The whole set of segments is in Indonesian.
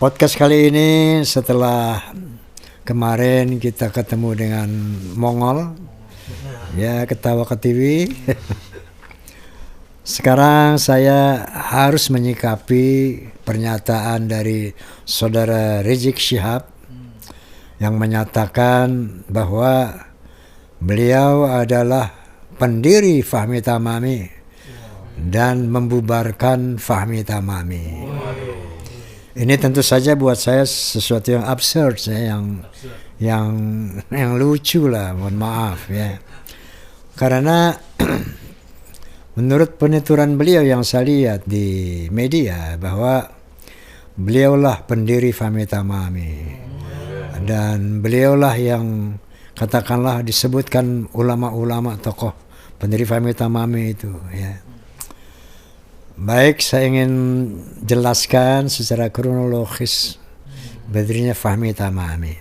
Podcast kali ini setelah kemarin kita ketemu dengan Mongol, ya ketawa ke TV. Sekarang saya harus menyikapi pernyataan dari saudara Rizik Syihab yang menyatakan bahwa beliau adalah pendiri Fahmi Tamami dan membubarkan Fahmi Tamami. Ini tentu saja buat saya sesuatu yang absurd, yang lucu lah, mohon maaf ya. Karena menurut penuturan beliau yang saya lihat di media bahwa beliaulah pendiri Fahmi Tamami dan beliaulah yang katakanlah disebutkan ulama-ulama tokoh pendiri Fahmi Tamami itu ya. Baik, saya ingin jelaskan secara kronologis berdirinya Fahmi Tamami.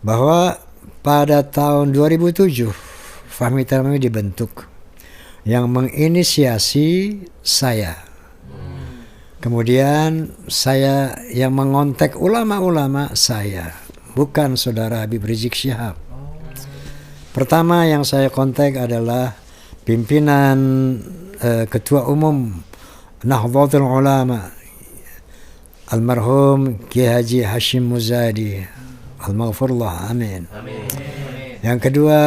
Bahwa pada tahun 2007 Fahmi Tamami dibentuk yang menginisiasi saya. Kemudian saya yang mengontak ulama-ulama saya, bukan saudara Habib Rizik Syihab. Pertama yang saya kontak adalah pimpinan Ketua Umum Nahdlatul Ulama almarhum Kiai Haji Hashim Muzadi al-maghfurlah, amin. Yang kedua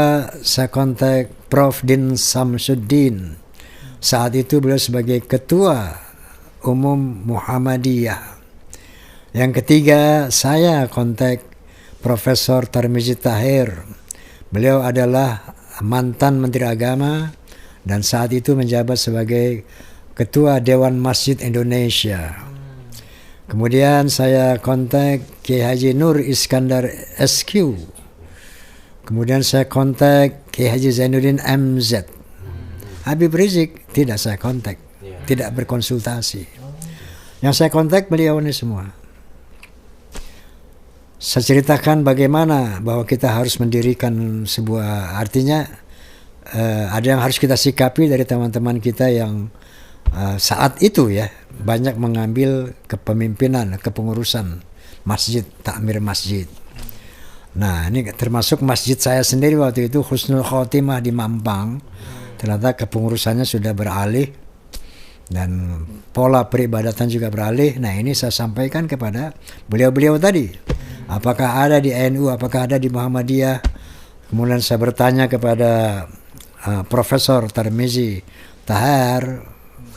saya kontak Prof. Din Samsuddin, saat itu beliau sebagai Ketua Umum Muhammadiyah. Yang ketiga saya kontak Profesor Tarmizi Tahir, beliau adalah mantan Menteri Agama dan saat itu menjabat sebagai Ketua Dewan Masjid Indonesia. Kemudian saya kontak Kiai Haji Nur Iskandar SQ. Kemudian saya kontak Kiai Haji Zainuddin MZ. Habib Rizik tidak saya kontak, tidak berkonsultasi. Yang saya kontak beliau ini semua. Saya ceritakan bagaimana bahwa kita harus mendirikan sebuah, artinya ada yang harus kita sikapi dari teman-teman kita yang saat itu ya banyak mengambil kepemimpinan, kepengurusan masjid, takmir masjid. Nah ini termasuk masjid saya sendiri waktu itu, Husnul Khotimah di Mampang. Ternyata kepengurusannya sudah beralih dan pola peribadatan juga beralih. Nah ini saya sampaikan kepada beliau-beliau tadi, apakah ada di NU, apakah ada di Muhammadiyah. Kemudian saya bertanya kepada Profesor Tarmizi Tahir,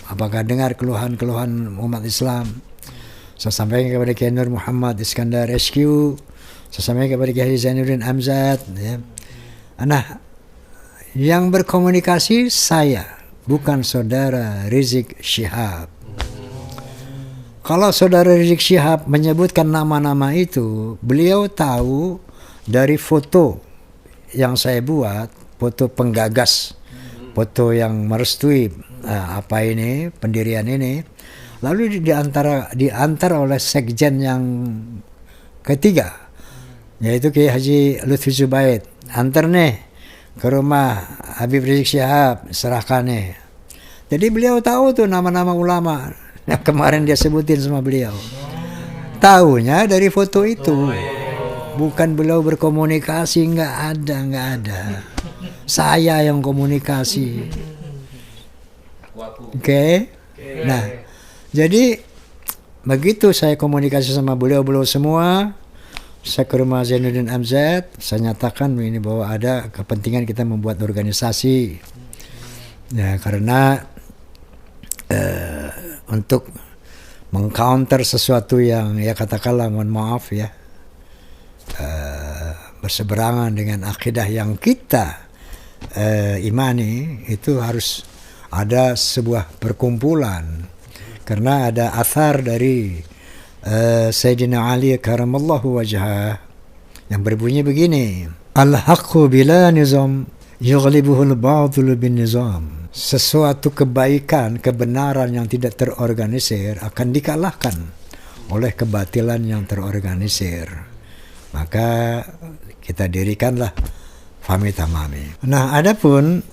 apakah dengar keluhan-keluhan umat Islam. Saya sampaikan kepada Kiai Nur Muhammad Iskandar SQ, saya sampaikan kepada Kiai Zainuddin Amzad ya. Nah, yang berkomunikasi saya, bukan saudara Rizik Syihab. Kalau saudara Rizik Syihab menyebutkan nama-nama itu, beliau tahu dari foto yang saya buat, foto penggagas, foto yang merestui apa ini, pendirian ini, lalu diantar oleh sekjen yang ketiga, yaitu Kiai Haji Lutfi Zubaid. Antar nih ke rumah Habib Rizik Syihab, serahkan nih. Jadi beliau tahu tuh nama-nama ulama yang kemarin dia sebutin sama beliau. Tahunya dari foto itu. Bukan beliau berkomunikasi, nggak ada. Saya yang komunikasi. Oke. Nah, jadi begitu saya komunikasi sama beliau semua, saya ke rumah Zainuddin Amzad, saya nyatakan ini bahwa ada kepentingan kita membuat organisasi. Ya, karena untuk mengcounter sesuatu yang ya katakanlah, mohon maaf ya, berseberangan dengan akidah yang kita imani, itu harus ada sebuah perkumpulan. Karena ada athar dari Sayyidina Ali karamallahu wajhah yang berbunyi begini, al-haqqu bila nizam yughlibuhul batil bin nizam. Sesuatu kebaikan, kebenaran yang tidak terorganisir akan dikalahkan oleh kebatilan yang terorganisir. Maka kita dirikanlah Fahmi Tamami. Nah, adapun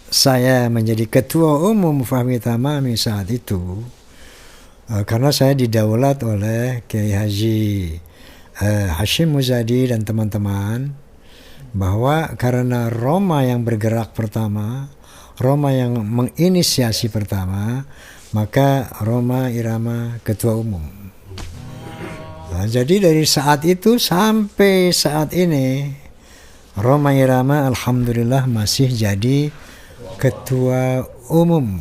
saya menjadi ketua umum Fahmi Tamami saat itu, Karena saya didaulat oleh Kiai Haji Hashim Muzadi dan teman-teman, bahwa karena Roma yang bergerak pertama, Roma yang menginisiasi pertama, maka Roma Irama ketua umum. Nah, jadi dari saat itu sampai saat ini, Roma Irama alhamdulillah masih jadi ketua umum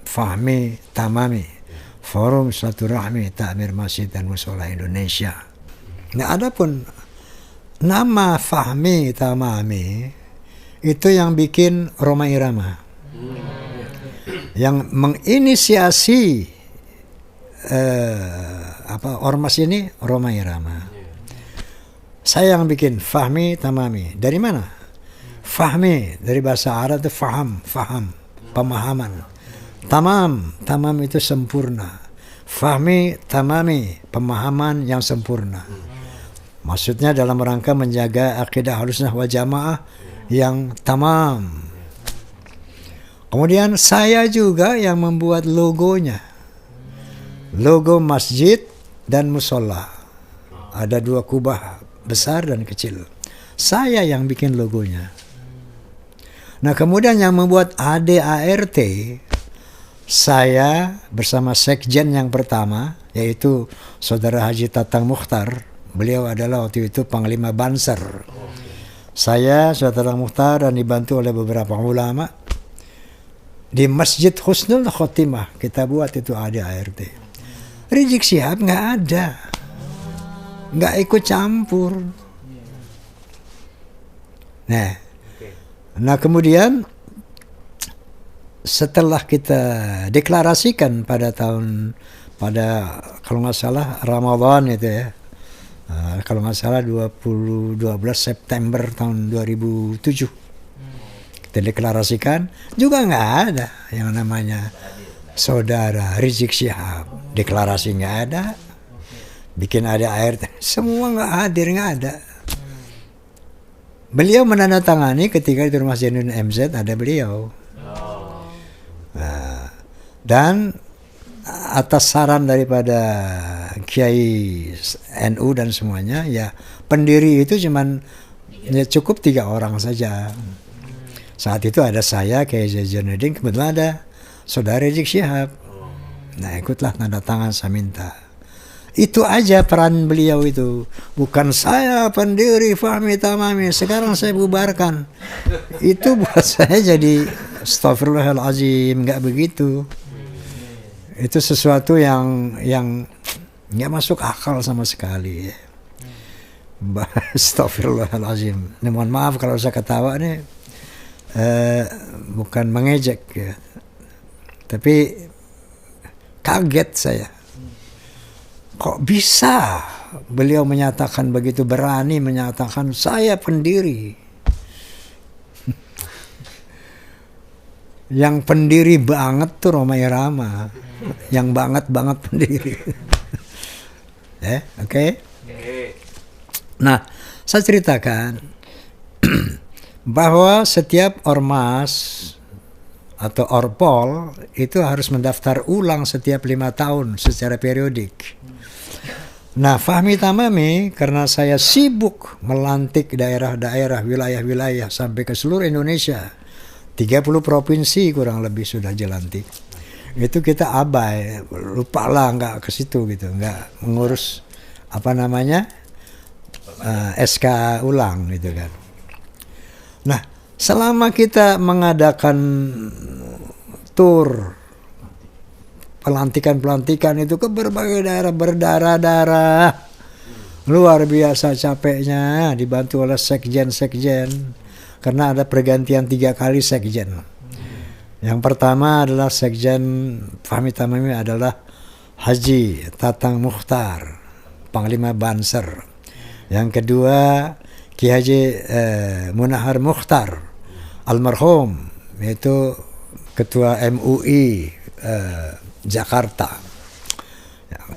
Fahmi Tamami, Forum Silaturahmi Takmir Masjid dan Mushola Indonesia. Nah, adapun nama Fahmi Tamami itu yang bikin Roma Irama, yang menginisiasi ormas ini Roma Irama. Saya yang bikin Fahmi Tamami. Dari mana? Fahmi dari bahasa Arab itu faham, pemahaman. Tamam itu sempurna. Fahmi Tamami, pemahaman yang sempurna. Maksudnya dalam rangka menjaga akidah Ahlussunnah wal Jamaah yang tamam. Kemudian saya juga yang membuat logonya. Logo masjid dan musola. Ada 2 kubah, besar dan kecil. Saya yang bikin logonya. Nah, kemudian yang membuat ADART, saya bersama sekjen yang pertama, yaitu Saudara Haji Tatang Mukhtar. Beliau adalah waktu itu Panglima Banser. Saya, Saudara Mukhtar, dan dibantu oleh beberapa ulama. Di Masjid Husnul Khotimah kita buat itu ADART. Rizik Syihab nggak ada, nggak ikut campur. Nah kemudian setelah kita deklarasikan pada kalau nggak salah Ramadan itu ya, kalau nggak salah 12 September tahun 2007 kita deklarasikan, juga nggak ada yang namanya Saudara Rizik Syihab. Deklarasi nggak ada, bikin ADART, semua nggak hadir, nggak ada. Beliau menandatangani ketika di Rumah Zainuddin MZ ada beliau. Dan atas saran daripada Kiai NU dan semuanya, ya pendiri itu cuman ya cukup 3 orang saja. Saat itu ada saya, Kiai Zainuddin, kebetulan ada Saudara Rizik Syihab. Nah, ikutlah tanda tangan saya minta. Itu aja peran beliau itu. Bukan saya pendiri Fahmi Tamami, sekarang saya bubarkan. Itu buat saya jadi astagfirullahalazim, nggak begitu. Itu sesuatu yang nggak masuk akal sama sekali. Astagfirullahalazim. Mohon maaf kalau saya ketawa nih, bukan mengejek ya. Tapi kaget saya. Kok bisa beliau menyatakan begitu berani, menyatakan saya pendiri. Yang pendiri banget tuh Roma Irama. Yang banget pendiri. Oke. Nah, saya ceritakan bahwa setiap ormas atau orpol itu harus mendaftar ulang setiap 5 tahun secara periodik. Nah, Fahmi Tamami, karena saya sibuk melantik daerah-daerah, wilayah-wilayah sampai ke seluruh Indonesia, 30 provinsi kurang lebih sudah dilantik. Itu kita abai, lupalah nggak ke situ gitu, nggak mengurus SK ulang gitu kan. Nah, selama kita mengadakan tur pelantikan itu ke berbagai daerah berdarah-darah, luar biasa capeknya, dibantu oleh sekjen karena ada pergantian 3 kali sekjen. Yang pertama adalah sekjen Fahmi Tamami adalah Haji Tatang Mukhtar, Panglima Banser. Yang kedua Ki Haji Munahar Mukhtar almarhum, yaitu ketua MUI Jakarta.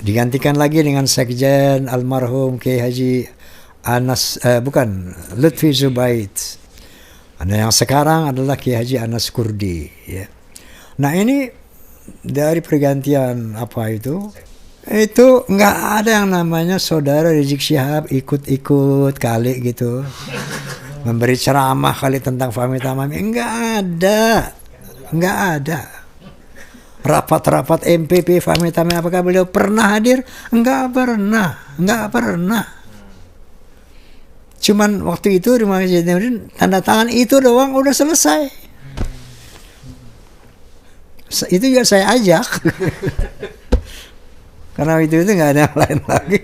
Digantikan lagi dengan sekjen almarhum Kiai Haji Lutfi Zubaid. Yang sekarang adalah Kiai Haji Anas Kurdi ya. Nah, ini dari pergantian apa itu nggak ada yang namanya saudara Rizik Syihab ikut-ikut kali gitu memberi ceramah kali tentang Fahmi Tamami, nggak ada rapat-rapat MPP Fahmi Tamami. Apakah beliau pernah hadir? Nggak pernah. Cuman waktu itu Rumah Jainuddin tanda tangan itu doang udah selesai. Itu juga saya ajak. Karena itu nggak ada yang lain lagi.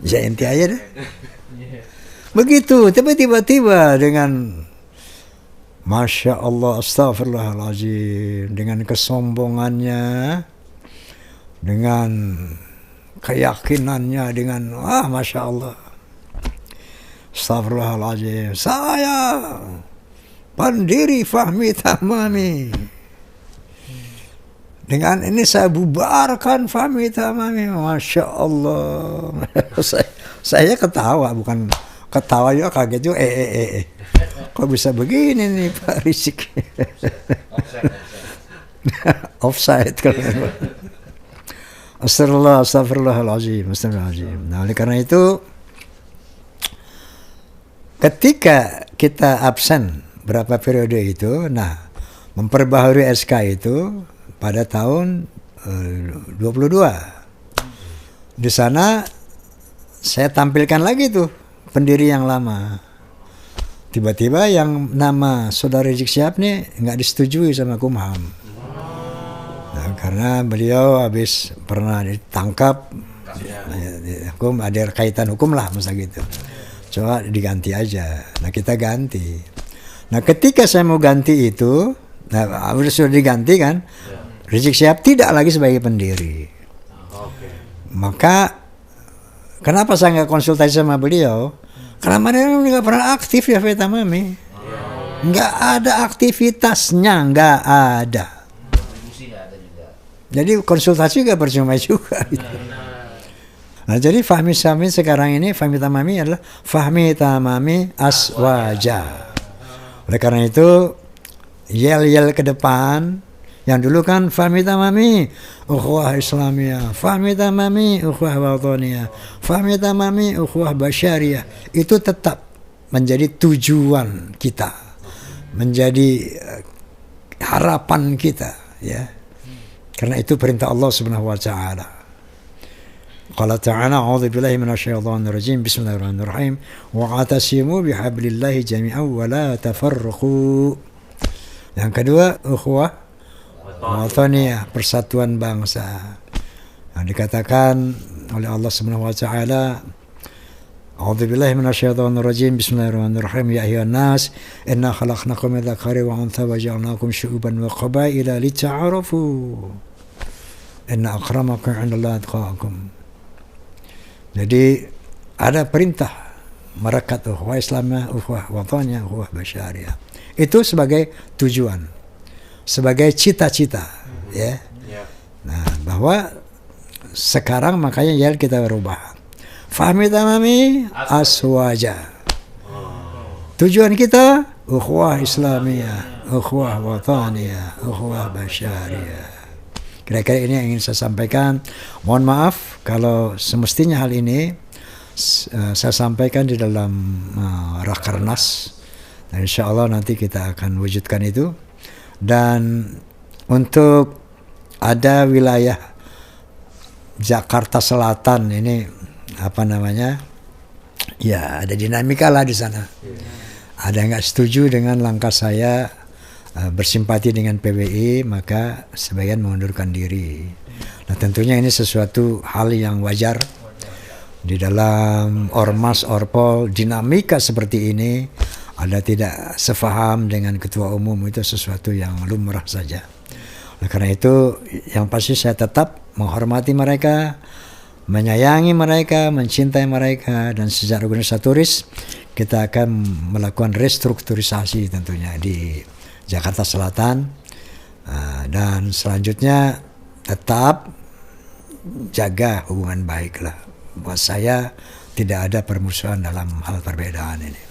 Ya inti aja deh. Begitu, tapi tiba-tiba dengan Masya Allah, astagfirullahaladzim, dengan kesombongannya, dengan keyakinannya, dengan Masya Allah, astagfirullahaladzim, saya pendiri Fahmi Tamami. Dengan ini saya bubarkan Fahmi Tamami. Masya Allah. saya ketawa, bukan ketawa juga, kaget juga. Kok bisa begini nih Pak Rizik? Offside kalau Astagfirullahaladzim. Nah, oleh karena itu ketika kita absen berapa periode itu, nah memperbaharui SK itu pada tahun 22. Di sana saya tampilkan lagi tuh pendiri yang lama. Tiba-tiba yang nama Saudara Rizik Syihab nih nggak disetujui sama Kumham. Nah, karena beliau habis pernah ditangkap, hukum ada kaitan hukum lah masa gitu. Coba diganti aja. Nah kita ganti. Nah ketika saya mau ganti itu, nah sudah diganti kan, Rizik Syihab tidak lagi sebagai pendiri. Maka kenapa saya nggak konsultasi sama beliau? Karena mereka nggak pernah aktif ya Fahmi Tamami. Nggak ada aktivitasnya, nggak ada. Jadi konsultasi juga percuma juga. Gitu. Nah jadi Fahmi Tamami sekarang ini, Fahmi Tamami adalah Fahmi Tamami Aswaja. Oleh karena itu yel-yel ke depan. Yang dulu kan Fahmi Tamami ukhuwah Islamiyah, Fahmi Tamami ukhuwah Wataniyah, Fahmi Tamami ukhuwah Basyariyah, itu tetap menjadi tujuan kita, menjadi harapan kita, ya. Karena itu perintah Allah Subhanahu wa taala. Qala ta'ala a'udzu billahi minasyaitonir rajim, bismillahirrahmanirrahim, wa'tasimu bihablillahi jami'an wa la tafarraqu. Yang kedua ukhuwah Wataniyah, persatuan bangsa. Yang dikatakan oleh Allah Subhanahu wa taala, A'udzubillahi minasyaitonir rajim, bismillahirrahmanirrahim, ya ayyuhan nas inna khalaqnakum min dzakari wa untha wa ja'alnakum syu'uban wa qabaila lita'arafu inna akramakum 'indallahi atqakum. Jadi ada perintah merekat ukhuwah Islamiyah, ukhuwah wataniyah, ukhuwah basyariyah. Itu sebagai tujuan, sebagai cita-cita, ya. Nah, bahwa sekarang makanya ya kita berubah. Fahmi Tamami Aswaja. Tujuan kita ukhuwah Islamiyah, ukhuwah wataniyah, ukhuwah basyariyah. Kira-kira ini yang ingin saya sampaikan. Mohon maaf kalau semestinya hal ini saya sampaikan di dalam Rakernas. Dan insya Allah nanti kita akan wujudkan itu. Dan untuk ada wilayah Jakarta Selatan ini apa namanya, ya ada dinamika lah di sana. Ada yang nggak setuju dengan langkah saya bersimpati dengan PBI, maka sebagian mengundurkan diri. Nah tentunya ini sesuatu hal yang wajar di dalam ormas orpol, dinamika seperti ini. Ada tidak sefaham dengan ketua umum, itu sesuatu yang lumrah saja. Oleh karena itu, yang pasti saya tetap menghormati mereka, menyayangi mereka, mencintai mereka, dan secara organisatoris kita akan melakukan restrukturisasi tentunya di Jakarta Selatan, dan selanjutnya tetap jaga hubungan baik lah. Buat saya tidak ada permusuhan dalam hal perbedaan ini.